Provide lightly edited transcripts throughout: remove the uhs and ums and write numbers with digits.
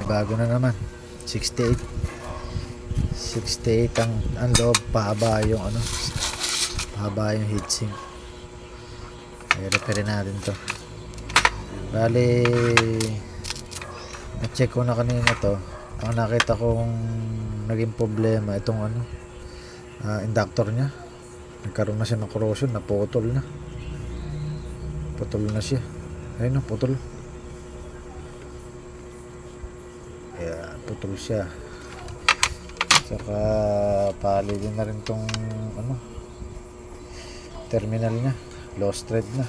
bago na naman. 68 ang loob, pahaba yung ano, pahaba yung heatsink. I-repair natin to. Bali, na-check ko na kanina to. Ang nakita kong naging problema itong ano, inductor nya. Nagkaroon na siya ng corrosion, naputol na. Putol na siya. Ayun, putol. Ayan, putol siya. Saka palilin na rin tong ano, terminal nya, lost thread na.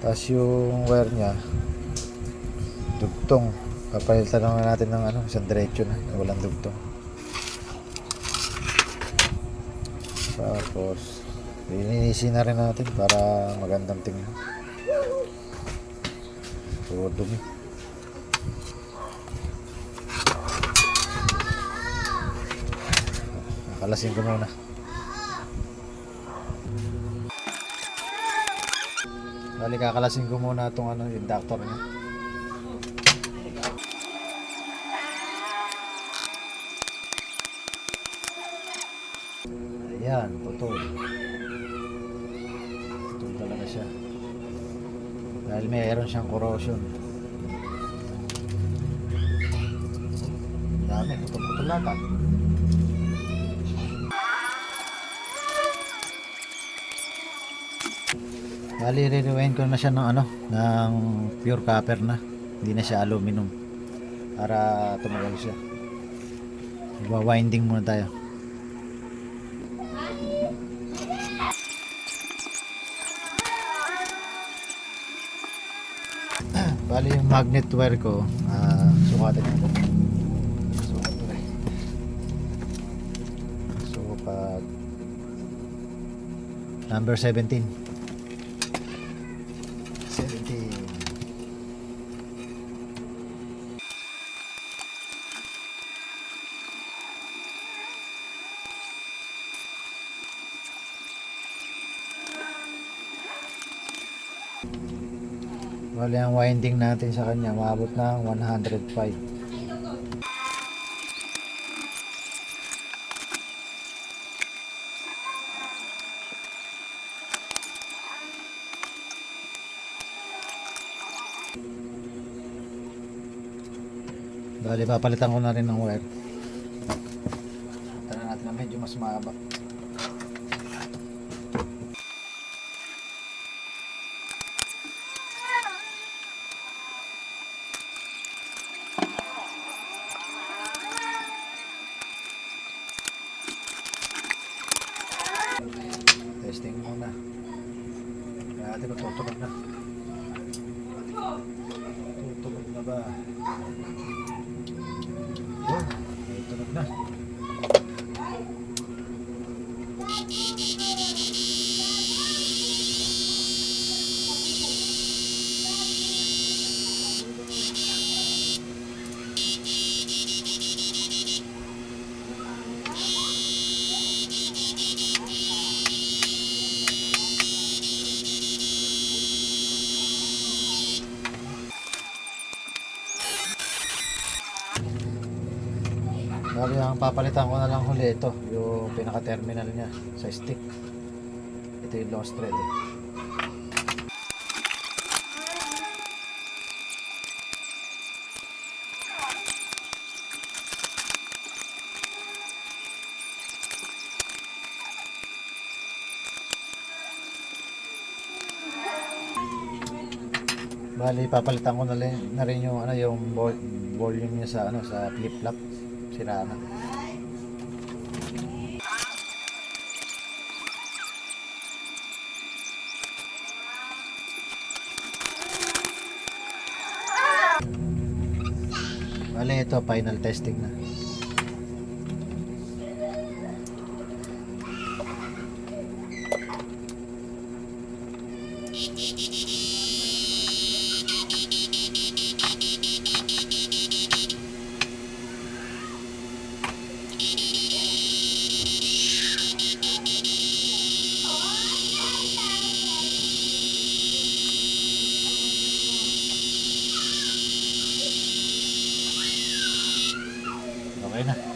Tapos yung wire nya dugtong. Papalitan lang natin ng ano, isang diretso na, walang dugtong. Tapos linisin na rin natin para magandang tingnan. Puro dumi. Nakalasin ko muna. Bali, kakalasin ko muna itong ano, inductor niya. Ayan, putol. Putol talaga siya. Dahil mayroon siyang corrosion. Dami, putol-putol lahat. Bali, re-rewind ko na siya ng ano, ng pure copper na. Hindi na siya aluminum. Para tumagal siya. Iwa-winding muna tayo. Bali, yung magnet wire ko, sukatin natin. Sukat number 17. Bali, ang winding natin sa kanya maabot ng 105. Bali, papalitan ko na rin ng wire. Tara natin na medyo mas mahaba. Testing muna. Kaya natin tutulog na. Tutulog na ba? Yun, tutulog na. Bali, ang papalitan ko na lang huli ito, yung pinaka-terminal niya sa stick. Ito yung lost thread eh. Bali, papalitan ko na rin yung ano, yung volume niya sa ano, sa flip-flop. Sira na. Bali, ito final testing na. Okay na.